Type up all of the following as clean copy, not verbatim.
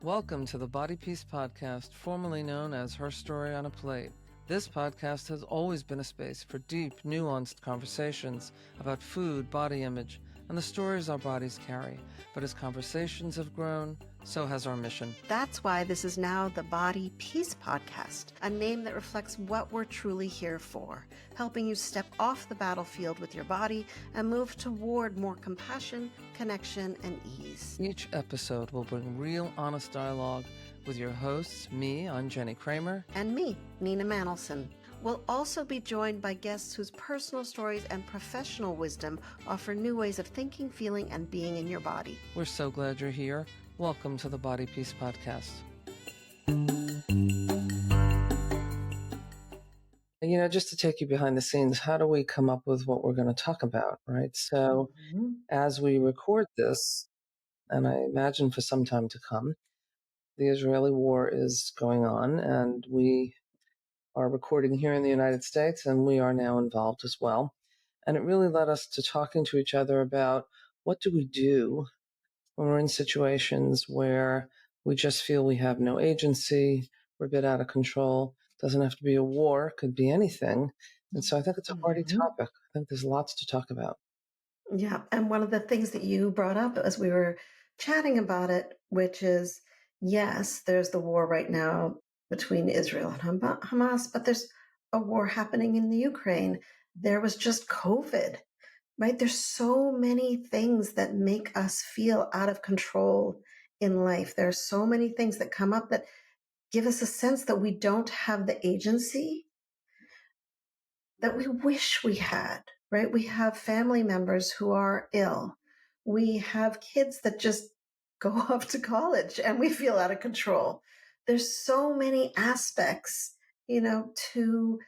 Welcome to the Body Peace Podcast, formerly known as Her Story on a Plate. This podcast has always been a space for deep, nuanced conversations about food, body image, and the stories our bodies carry. But as conversations have grown, so has our mission. That's why this is now the Body Peace Podcast, a name that reflects what we're truly here for, helping you step off the battlefield with your body and move toward more compassion, connection, and ease. Each episode will bring real, honest dialogue with your hosts, me, I'm Jennie Kramer, and me, Nina Manelson. We'll also be joined by guests whose personal stories and professional wisdom offer new ways of thinking, feeling, and being in your body. We're so glad you're here. Welcome to the Body Peace Podcast. Just to take you behind the scenes, how do we come up with what we're going to talk about, right? So as we record this, and I imagine for some time to come, the Israeli war is going on, and we are recording here in the United States, and we are now involved as well. And it really led us to talking to each other about what do we do when we're in situations where we just feel we have no agency, we're a bit out of control. It doesn't have to be a war, it could be anything. And so I think it's a hearty topic. I think there's lots to talk about. Yeah. And one of the things that you brought up as we were chatting about it, which is, yes, there's the war right now between Israel and Hamas, but there's a war happening in the Ukraine. There was just COVID, right? There's so many things that make us feel out of control in life. There are so many things that come up that give us a sense that we don't have the agency that we wish we had, right? We have family members who are ill. We have kids that just go off to college and we feel out of control. There's so many aspects, to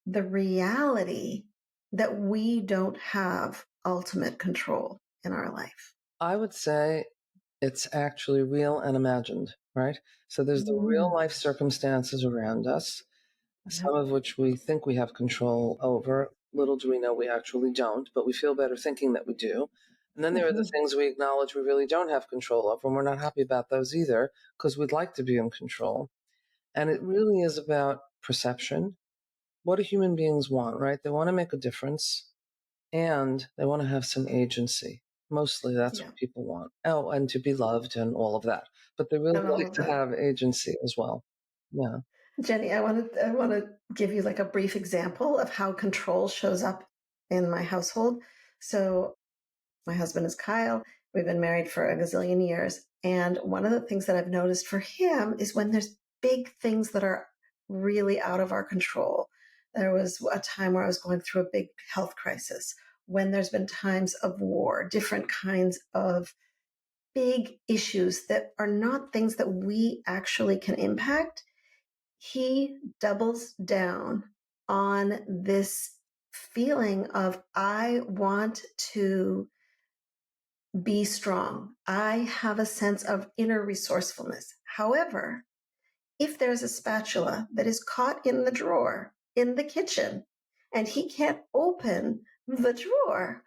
the reality that we don't have ultimate control in our life. I would say it's actually real and imagined, right? So there's the real life circumstances around us, some of which we think we have control over. Little do we know we actually don't, but we feel better thinking that we do. And then there are the things we acknowledge we really don't have control of, and we're not happy about those either because we'd like to be in control. And it really is about perception. What do human beings want, right? They want to make a difference, and they want to have some agency. Mostly that's what people want. Oh, and to be loved and all of that. But they really like to have agency as well. Yeah. Jennie, I want to give you like a brief example of how control shows up in my household. So my husband is Kyle. We've been married for a gazillion years. And one of the things that I've noticed for him is when there's big things that are really out of our control. There was a time where I was going through a big health crisis, when there's been times of war, different kinds of big issues that are not things that we actually can impact. He doubles down on this feeling of, I want to be strong. I have a sense of inner resourcefulness. However, if there's a spatula that is caught in the drawer in the kitchen and he can't open the drawer,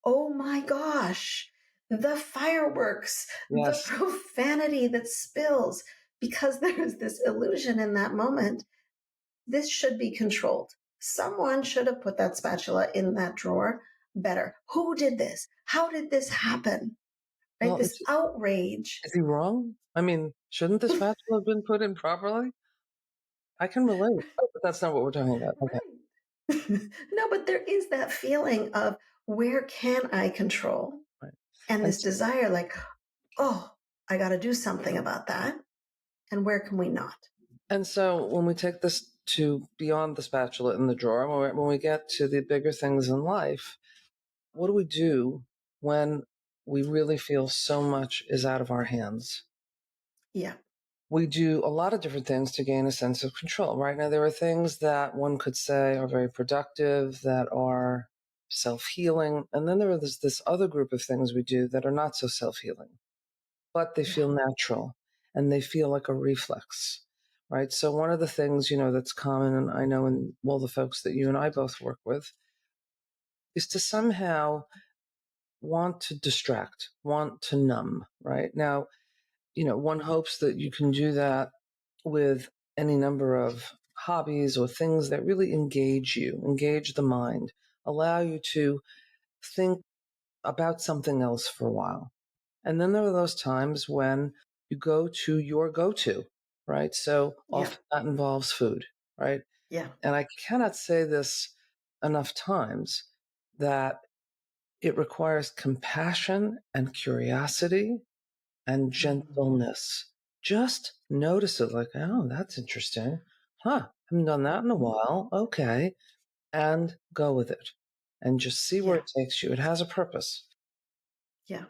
oh my gosh, the fireworks, the profanity that spills, because there is this illusion in that moment. This should be controlled. Someone should have put that spatula in that drawer better. Who did this? How did this happen? Right? Well, this outrage. Is he wrong? I mean, shouldn't the spatula have been put in properly? I can relate, but that's not what we're talking about. Okay. Right. No, but there is that feeling of, where can I control? Right. And this desire like, oh, I got to do something about that. And where can we not? And so when we take this to beyond the spatula in the drawer, when we get to the bigger things in life, what do we do when we really feel so much is out of our hands? Yeah. We do a lot of different things to gain a sense of control. Right now, there are things that one could say are very productive, that are self-healing. And then there is this other group of things we do that are not so self-healing, but they feel natural and they feel like a reflex, right? So one of the things, that's common, and I know in all the folks that you and I both work with, is to somehow want to distract, want to numb, right? Now, one hopes that you can do that with any number of hobbies or things that really engage the mind, allow you to think about something else for a while. And then there are those times when you go to your go to, right? So Yeah. often that involves food, right? Yeah. And I cannot say this enough times that it requires compassion and curiosity and Mhm. gentleness. Just notice it like, oh, that's interesting. Huh, haven't done that in a Mhm. while. Okay. And go with it and just see where Yeah. it takes you. It has a purpose. Yeah.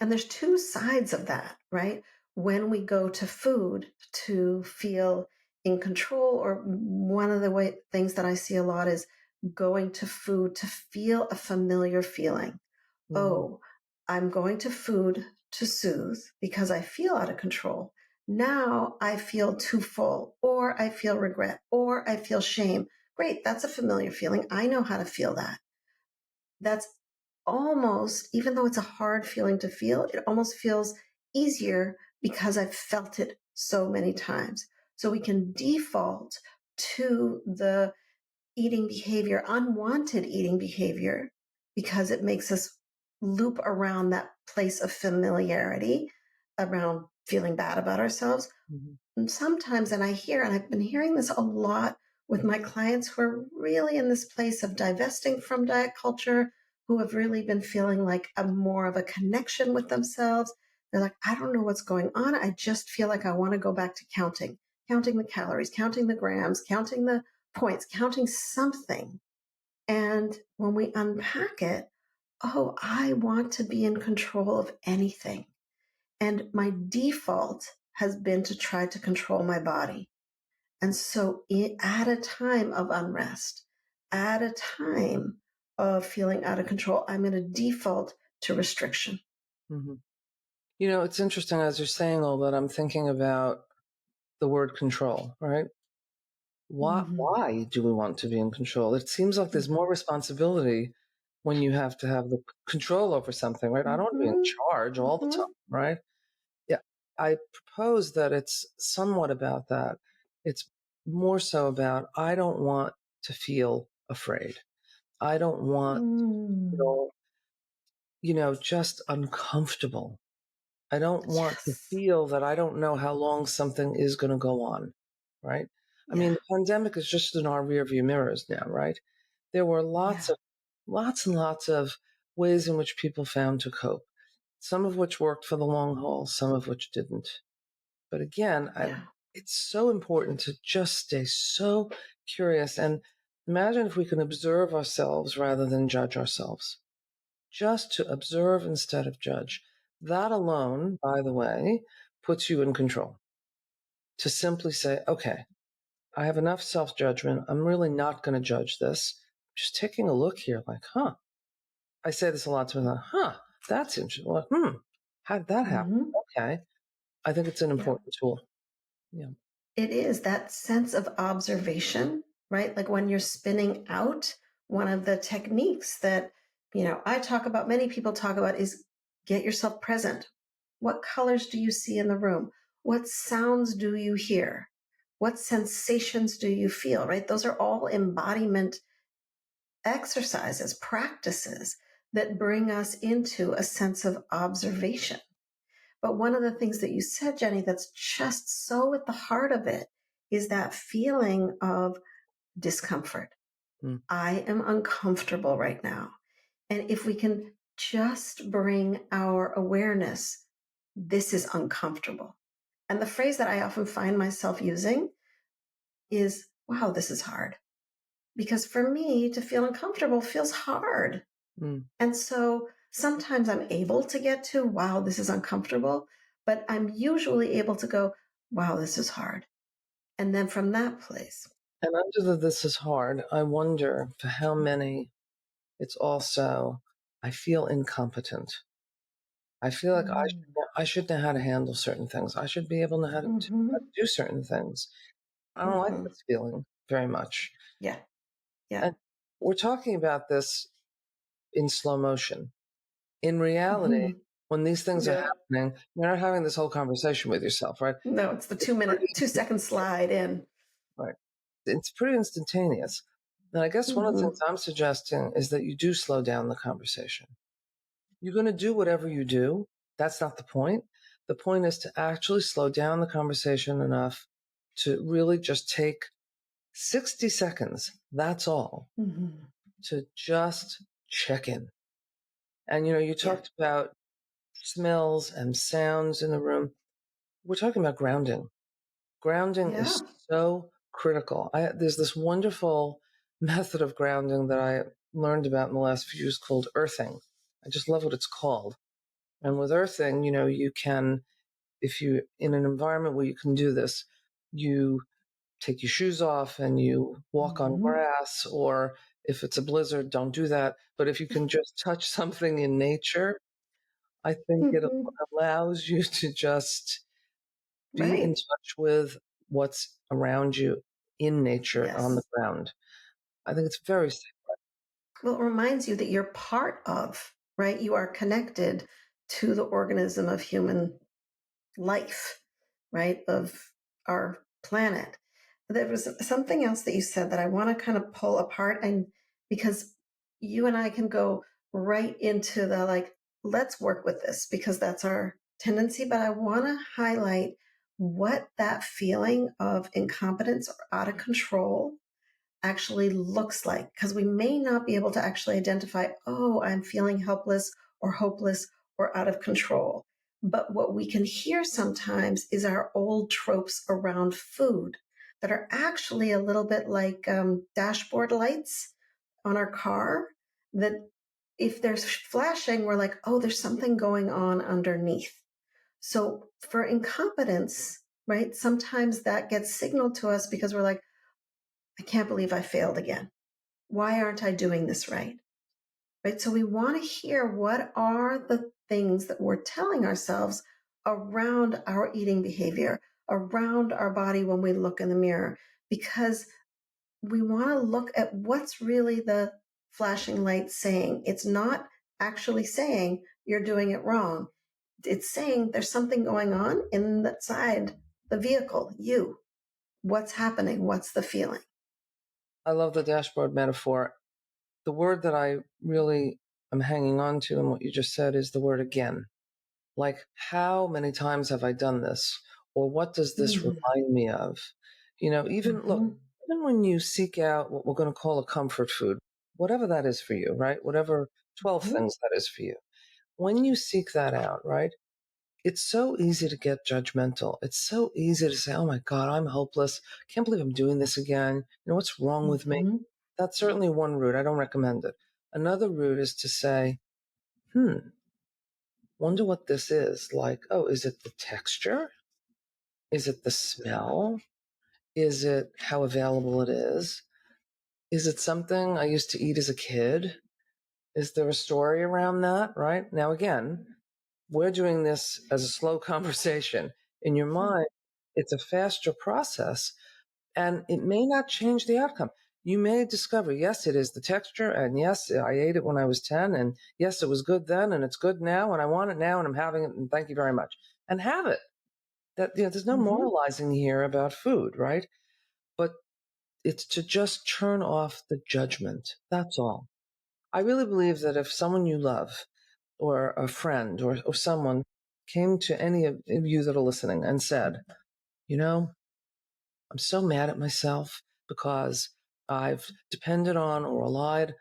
And there's two sides of that, right? When we go to food to feel in control, or one of the things that I see a lot is going to food to feel a familiar feeling. Mhm. Oh, I'm going to food to soothe because I feel out of control. Now I feel too full, or I feel regret, or I feel shame. Great, that's a familiar feeling. I know how to feel that. That's almost, even though it's a hard feeling to feel, it almost feels easier because I've felt it so many times. So we can default to the eating behavior, unwanted eating behavior, because it makes us loop around that place of familiarity, around feeling bad about ourselves. Mhm. And sometimes, and I've been hearing this a lot with my clients who are really in this place of divesting from diet culture, who have really been feeling like a more of a connection with themselves. They're like, I don't know what's going on. I just feel like I want to go back to counting the calories, counting the grams, counting the points, counting something. And when we unpack it, oh, I want to be in control of anything. And my default has been to try to control my body. And so, at a time of unrest, at a time of feeling out of control, I'm going to default to restriction. Mhm. It's interesting as you're saying all that, I'm thinking about the word control, right? Hmm. Why do we want to be in control? It seems like there's more responsibility when you have to have the control over something, right? I don't want to be in Hmm. charge all the Hmm. time, right? Yeah. I propose that it's somewhat about that. It's more so about I don't want to feel afraid. I don't want to Mm. feel, just uncomfortable. I don't want to Yes. feel that I don't know how long something is going to go on, right? I Yeah. mean, the pandemic is just in our rearview mirrors now, right? There were Yeah. lots and lots of ways in which people found to cope, some of which worked for the long haul, some of which didn't. But again, Yeah. it's so important to just stay so curious and imagine if we can observe ourselves rather than judge ourselves. Just to observe instead of judge. That alone, by the way, puts you in control. To simply say, okay, I have enough self judgment. I'm really not going to judge this. Just taking a look here, like, huh. I say this a lot to them, huh, that's interesting. Well, how did that happen? Hmm. Okay. I think it's an Yeah. important tool. Yeah. It is that sense of observation, right? Like when you're spinning out, one of the techniques that, I talk about, many people talk about, is get yourself present. What colors do you see in the room? What sounds do you hear? What sensations do you feel, right? Those are all embodiment exercises, practices that bring us into a sense of observation. But one of the things that you said, Jenny, that's just so at the heart of it is that feeling of discomfort. Mm. I am uncomfortable right now. And if we can just bring our awareness, this is uncomfortable. And the phrase that I often find myself using is, wow, this is hard. Because for me, to feel uncomfortable feels hard. Mm. And so sometimes I'm able to get to, wow, this is uncomfortable, but I'm usually able to go, wow, this is hard. And then from that place, And under the this is hard, I wonder for how many it's also, I feel incompetent. I feel like mm, I should know how to handle certain things. I should be able to know how to hmm, do certain things. I don't like hmm, this feeling very much. yeah, yeah, And we're talking about this in slow motion. In reality, hmm, When these things are Yeah. happening, you're not having this whole conversation with yourself, right? No, it's the It's pretty 2-second slide in. right. It's pretty instantaneous. And I guess one of the things Hmm. I'm suggesting is that you do slow down the conversation. You're going to do whatever you do. That's not the point. The point is to actually slow down the conversation enough to really just take 60 seconds. That's all, Hmm. to just check in. And, you Yeah. talked about smells and sounds in the room. We're talking about grounding. Grounding Yeah. is so critical. There's this wonderful method of grounding that I learned about in the last few years called earthing. I just love what it's called. And with earthing, you can, if you in an environment where you can do this, you take your shoes off and you walk on Hmm. grass, or if it's a blizzard, don't do that. But if you can just touch something in nature, I think it Hmm. allows you to just be in Right. touch with what's around you in nature on the Yes. ground. I think it's very safe. Well, it reminds you that you're part of, right? You are connected to the organism of human life, right? Of our planet. There was something else that you said that I want to kind of pull apart, and because you and I can go right into the like, let's work with this because that's our tendency. But I want to highlight what that feeling of incompetence or out of control actually looks like, because we may not be able to actually identify, oh, I'm feeling helpless or hopeless or out of control. But what we can hear sometimes is our old tropes around food that are actually a little bit like dashboard lights on our car, that if there's flashing, we're like, oh, there's something going on underneath. So for incompetence, right, sometimes that gets signaled to us because we're like, I can't believe I failed again. Why aren't I doing this right? Right. So we want to hear what are the things that we're telling ourselves around our eating behavior, around our body when we look in the mirror, because we want to look at what's really the flashing light saying. It's not actually saying you're doing it wrong. It's saying there's something going on in that side, the vehicle, you. What's happening? What's the feeling? I love the dashboard metaphor. The word that I really am hanging on to in what you just said is the word again. Like, how many times have I done this? Or what does this Mm-hmm. remind me of? Look, Mm-hmm. even when you seek out what we're going to call a comfort food, whatever that is for you, right? Whatever 12 Mm-hmm. things that is for you. When you seek that out, right? It's so easy to get judgmental. It's so easy to say, oh my God, I'm hopeless. Can't believe I'm doing this again. What's wrong with me? Mm-hmm. That's certainly one route. I don't recommend it. Another route is to say, wonder what this is. Like, oh, is it the texture? Is it the smell? Is it how available it is? Is it something I used to eat as a kid? Is there a story around that? Right? Now, again, we're doing this as a slow conversation. In your mind, it's a faster process and it may not change the outcome. You may discover, yes, it is the texture. And yes, I ate it when I was 10. And yes, it was good then and it's good now. And I want it now and I'm having it. And thank you very much. And have it. There's no Mm-hmm. moralizing here about food, right? But it's to just turn off the judgment. That's all. I really believe that if someone you love or a friend or someone came to any of you that are listening and said, you know, I'm so mad at myself because I've depended on or relied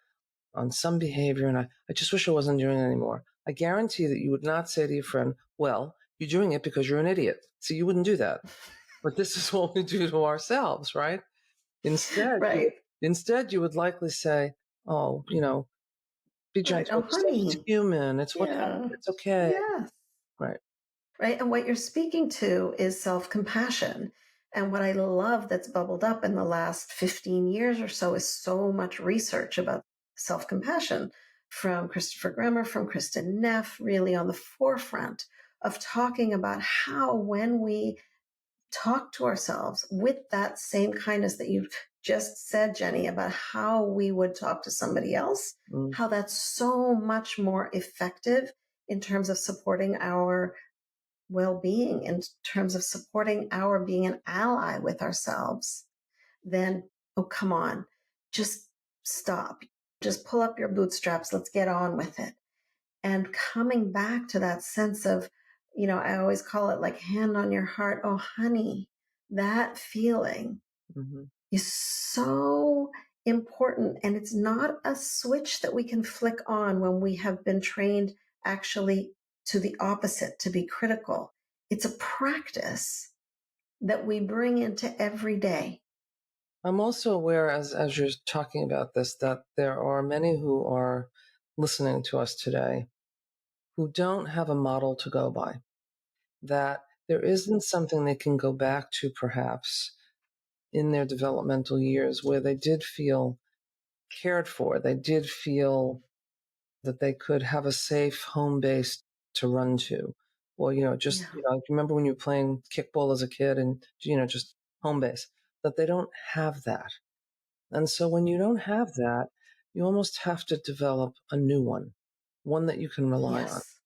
on some behavior and I just wish I wasn't doing it anymore. I guarantee that you would not say to your friend, well, you're doing it because you're an idiot. So you wouldn't do that. But this is what we do to ourselves, right? Instead, Right. you would likely say, oh, be Right. gentle Oh, with yourself. It's honey. human. It's what happened. Yeah. It's okay. Yes. Right. Right. And what you're speaking to is self compassion. And what I love that's bubbled up in the last 15 years or so is so much research about self compassion from Christopher Grammer, from Kristen Neff, really on the forefront of talking about how when we talk to ourselves with that same kindness that you just said, Jennie, about how we would talk to somebody else, Mm. how that's so much more effective in terms of supporting our well-being, in terms of supporting our being an ally with ourselves, then, oh, come on, just stop. Just pull up your bootstraps. Let's get on with it. And coming back to that sense of, I always call it like hand on your heart. Oh, honey, that feeling Hmm. is so important. And it's not a switch that we can flick on when we have been trained actually to the opposite, to be critical. It's a practice that we bring into every day. I'm also aware, as you're talking about this, that there are many who are listening to us today who don't have a model to go by, that there isn't something they can go back to perhaps in their developmental years where they did feel cared for, they did feel that they could have a safe home base to run to. Or, just, Yeah. remember when you were playing kickball as a kid and, just home base, that they don't have that. And so when you don't have that, you almost have to develop a new one that you can rely on. Yes.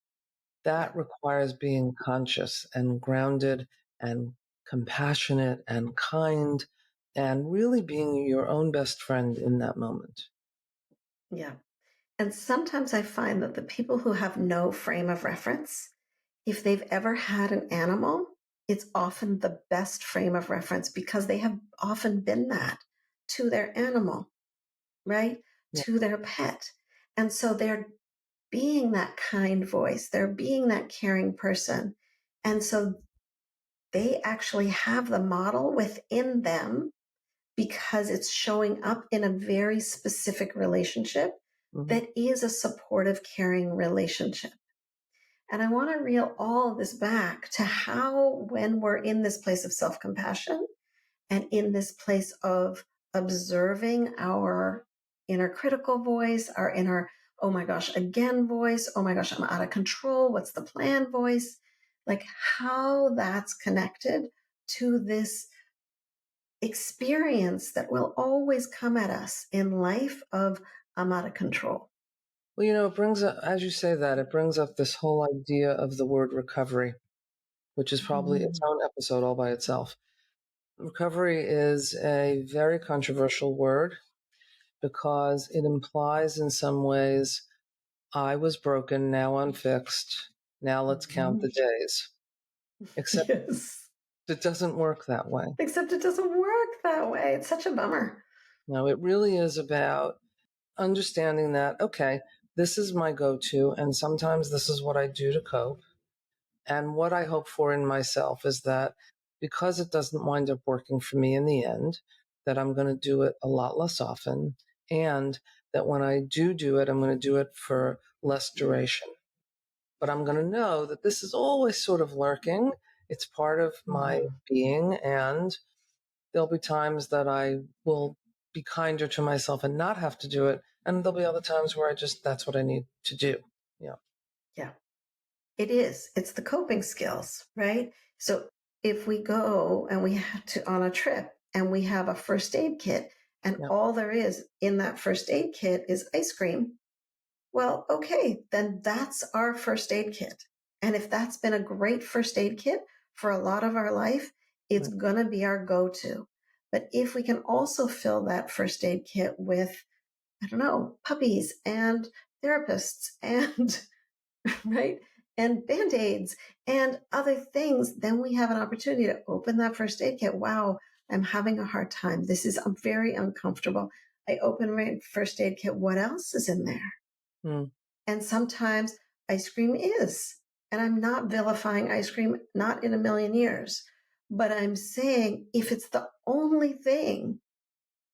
That Yeah. requires being conscious and grounded and compassionate and kind and really being your own best friend in that moment. Yeah. And sometimes I find that the people who have no frame of reference, if they've ever had an animal, it's often the best frame of reference because they have often been that to their animal, right? Yeah. To their pet. And so they're being that kind voice, they're being that caring person. And so they actually have the model within them because it's showing up in a very specific relationship Hmm. that is a supportive, caring relationship. And I want to reel all of this back to how, when we're in this place of self compassion and in this place of observing our inner critical voice, our inner, oh my gosh, again voice, oh my gosh, I'm out of control, what's the plan voice, like how that's connected to this experience that will always come at us in life of I'm out of control. Well, it brings up, as you say that, it brings up this whole idea of the word recovery, which is probably its Mm. own episode all by itself. Recovery is a very controversial word because it implies in some ways, I was broken, now I'm fixed, now let's count the Mhm. days. Except Yes. it doesn't work that way. Except it doesn't work that way. It's such a bummer. No, it really is about understanding that, okay, this is my go to, and sometimes this is what I do to cope. And what I hope for in myself is that because it doesn't wind up working for me in the end, that I'm going to do it a lot less often. And that when I do it, I'm going to do it for less duration. But I'm going to know that this is always sort of lurking. It's part of my Mhm. being. And there'll be times that I will be kinder to myself and not have to do it. And there'll be other times where that's what I need to do. Yeah. Yeah, it is. It's the coping skills, right? So if we go and we have to on a trip and we have a first aid kit and Yeah. all there is in that first aid kit is ice cream, well, okay, then that's our first aid kit. And if that's been a great first aid kit for a lot of our life, it's Right. going to be our go to. But if we can also fill that first aid kit with, I don't know, puppies and therapists and, right, and band aids and other things, then we have an opportunity to open that first aid kit. Wow, I'm having a hard time. This is very uncomfortable. I open my first aid kit. What else is in there? Mm, And sometimes ice cream is. And I'm not vilifying ice cream, not in a million years. But I'm saying if it's the only thing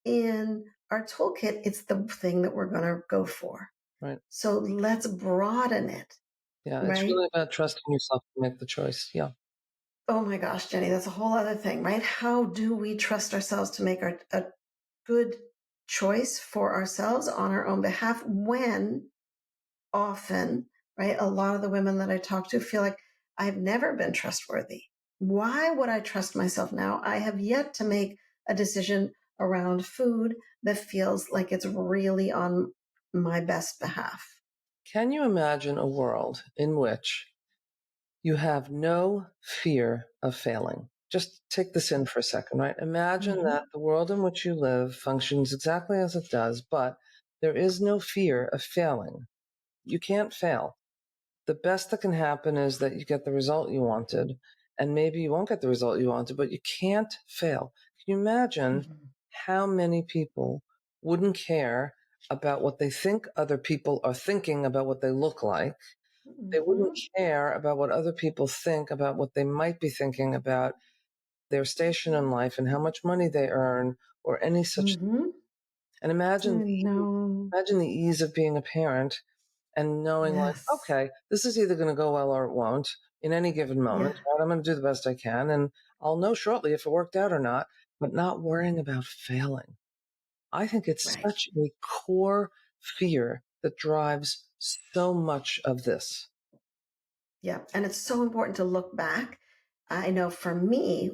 in our toolkit, it's the thing that we're going to go for. right. So let's broaden it, Yeah. It's right? really about trusting yourself to make the choice. Yeah. Oh my gosh, Jenny, that's a whole other thing, right? How do we trust ourselves to make a good choice for ourselves on our own behalf when often, right? A lot of the women that I talk to feel like I've never been trustworthy. Why would I trust myself now? I have yet to make a decision around food that feels like it's really on my best behalf. Can you imagine a world in which you have no fear of failing? Just take this in for a second, right? Imagine Mm-hmm. that the world in which you live functions exactly as it does, but there is no fear of failing. You can't fail. The best that can happen is that you get the result you wanted, and maybe you won't get the result you wanted, but you can't fail. Can you imagine Mm-hmm. how many people wouldn't care about what they think other people are thinking about what they look like? They wouldn't Mm-hmm. care about what other people think about what they might be thinking about their station in life and how much money they earn or any such. Mm-hmm. And No. imagine the ease of being a parent and knowing like, Yes. okay, this is either going to go well or it won't in any given moment, Yeah. right? I'm going to do the best I can and I'll know shortly if it worked out or not, but not worrying about failing. I think it's Right. such a core fear that drives so much of this. Yeah. And it's so important to look back. I know for me,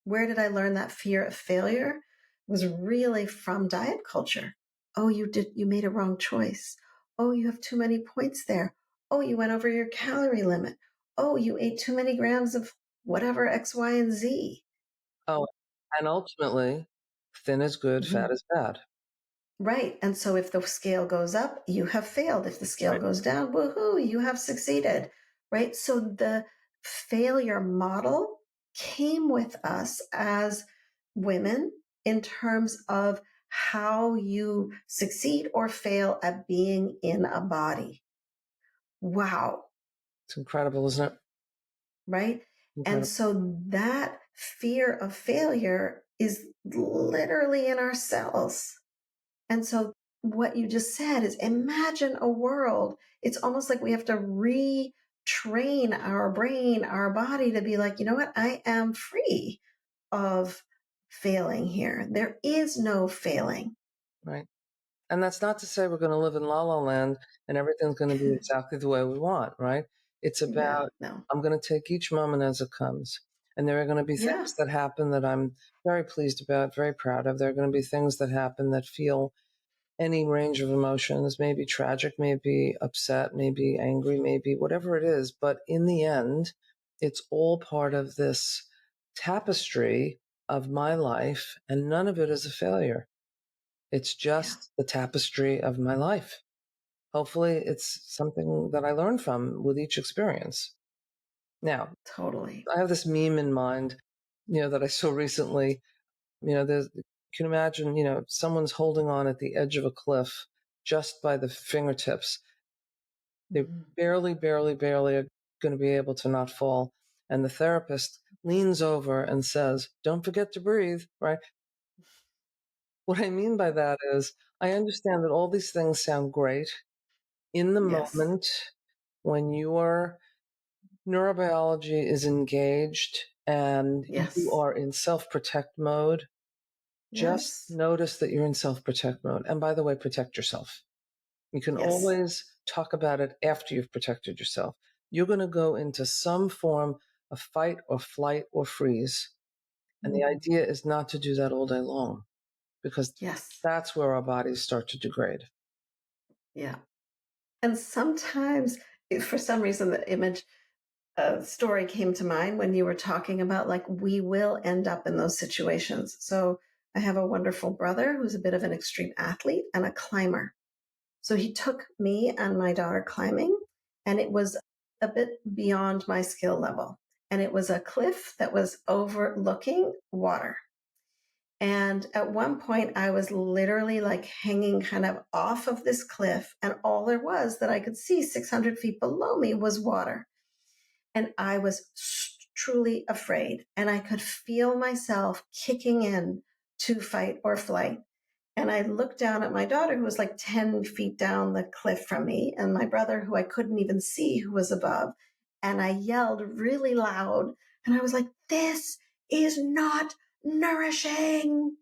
where did I learn that fear of failure? Was really from diet culture. Oh, you made a wrong choice. Oh, you have too many points there. Oh, you went over your calorie limit. Oh, you ate too many grams of whatever X, Y, and Z. Oh, and ultimately, thin is good, fat Mhm. is bad. Right. And so if the scale goes up, you have failed. If the scale Right. goes down, woohoo, you have succeeded. Right. So the failure model came with us as women in terms of how you succeed or fail at being in a body. Wow. It's incredible, isn't it? Right. And Incredible. so that fear of failure is literally in our cells. And so what you just said is imagine a world. It's almost like we have to retrain our brain, our body to be like, you know what? I am free of failing here. There is no failing. Right. And that's not to say we're going to live in la la land and everything's going to be exactly the way we want, right? It's Yeah, about, no. I'm going to take each moment as it comes. And there are going to be Yeah, things that happen that I'm very pleased about, very proud of. There are going to be things that happen that feel any range of emotions, maybe tragic, maybe upset, maybe angry, maybe whatever it is. But in the end, it's all part of this tapestry of my life, and none of it is a failure. It's yeah, just the tapestry of my life. Hopefully, it's something that I learn from with each experience. Now, totally. I have this meme in mind, that I saw recently. You can imagine, someone's holding on at the edge of a cliff just by the fingertips. They Mhm. barely, barely, barely are going to be able to not fall. And the therapist leans over and says, "Don't forget to breathe," right? What I mean by that is, I understand that all these things sound great in the Yes, moment when your neurobiology is engaged and you yes, are in self protect mode. Just yes, notice that you're in self protect mode. And by the way, protect yourself. You can yes. always talk about it after you've protected yourself. You're going to go into some form of fight or flight or freeze. And the Mhm. idea is not to do that all day long because Yes, that's where our bodies start to degrade. yeah. And sometimes, for some reason, the image story came to mind when you were talking about like we will end up in those situations. So I have a wonderful brother who's a bit of an extreme athlete and a climber. So he took me and my daughter climbing, and it was a bit beyond my skill level. And it was a cliff that was overlooking water. And at one point, I was literally like hanging kind of off of this cliff, and all there was that I could see 600 feet below me was water. And I was truly afraid. And I could feel myself kicking in to fight or flight. And I looked down at my daughter, who was like 10 feet down the cliff from me, and my brother, who I couldn't even see, who was above. And I yelled really loud. And I was like, this is not nourishing.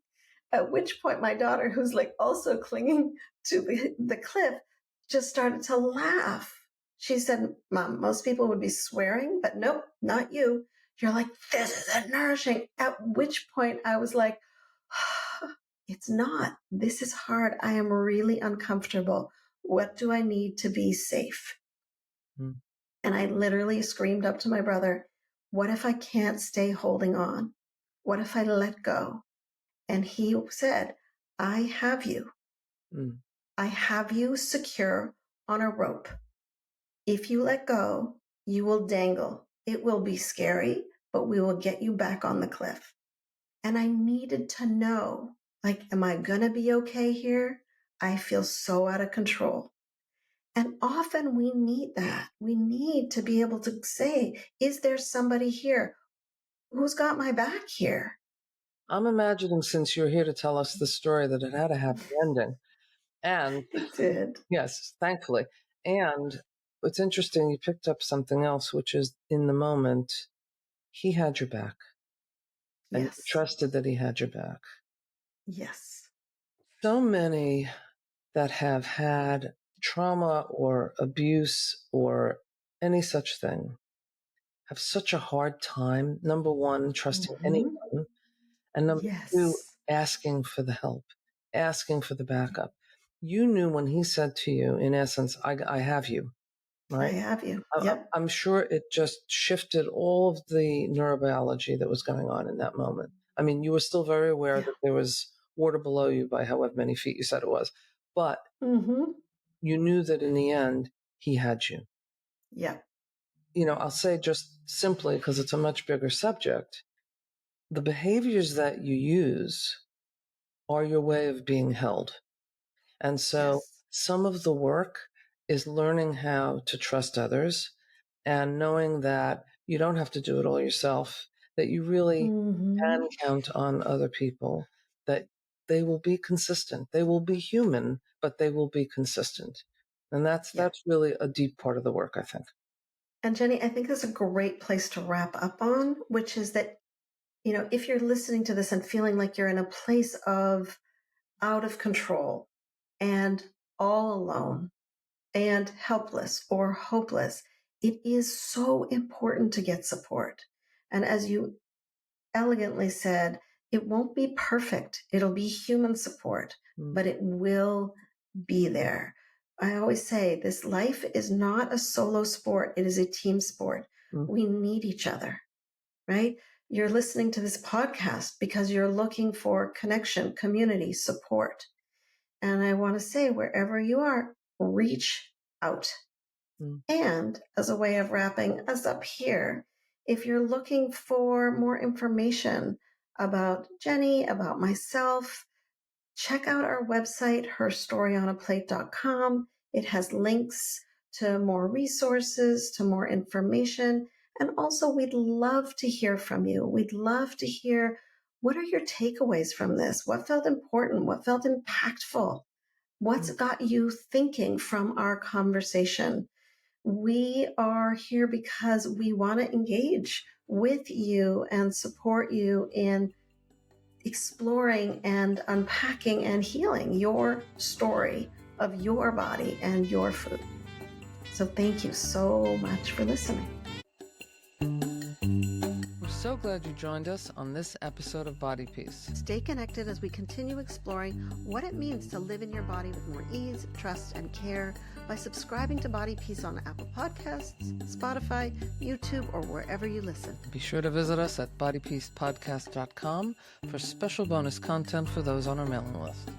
At which point, my daughter, who's like also clinging to the cliff, just started to laugh. She said, Mom, most people would be swearing, but nope, not you. You're like, this isn't nourishing. At which point, I was like, it's not. This is hard. I am really uncomfortable. What do I need to be safe? Mm. And I literally screamed up to my brother, what if I can't stay holding on? What if I let go? And he said, I have you. Mm. I have you secure on a rope. If you let go, you will dangle. It will be scary, but we will get you back on the cliff. And I needed to know, like, am I going to be okay here? I feel so out of control. And often we need that. We need to be able to say, is there somebody here who's got my back here? I'm imagining, since you're here to tell us the story, that it had a happy ending. And It did. yes, thankfully. And it's interesting, you picked up something else, which is in the moment, he had your back and you Yes. trusted that he had your back. Yes. So many that have had trauma or abuse or any such thing have such a hard time, number one, trusting Mm-hmm. anyone, and number two, Yes. asking for the help, asking for the backup. You knew when he said to you, in essence, I have you, I right? have you. Yep. I'm sure it just shifted all of the neurobiology that was going on in that moment. I mean, you were still very aware Yeah. that there was water below you by however many feet you said it was, but Mm-hmm. you knew that in the end, he had you. Yeah. I'll say just simply, because it's a much bigger subject, the behaviors that you use are your way of being held. And so Yes. some of the work is learning how to trust others and knowing that you don't have to do it all yourself, that you really Mm-hmm. can count on other people, that they will be consistent. They will be human, but they will be consistent. And that's Yeah. really a deep part of the work, I think. And Jenny, I think that's a great place to wrap up on, which is that, if you're listening to this and feeling like you're in a place of out of control and all alone and helpless or hopeless, it is so important to get support. And as you elegantly said, it won't be perfect. It'll be human support, Mm, but it will be there. I always say this life is not a solo sport. It is a team sport. mm, We need each other, right? You're listening to this podcast because you're looking for connection, community, support. And I want to say, wherever you are, reach out. mm, And as a way of wrapping us up here, if you're looking for more information about Jennie, about myself, check out our website, herstoryonaplate.com. It has links to more resources, to more information. And also, we'd love to hear from you. We'd love to hear, what are your takeaways from this? What felt important? What felt impactful? What's mm. got you thinking from our conversation? We are here because we want to engage with you and support you in exploring and unpacking and healing your story of your body and your food. So thank you so much for listening. We're so glad you joined us on this episode of Body Peace. Stay connected as we continue exploring what it means to live in your body with more ease, trust, and care by subscribing to Body Peace on Apple Podcasts, Spotify, YouTube, or wherever you listen. Be sure to visit us at bodypeacepodcast.com for special bonus content for those on our mailing list.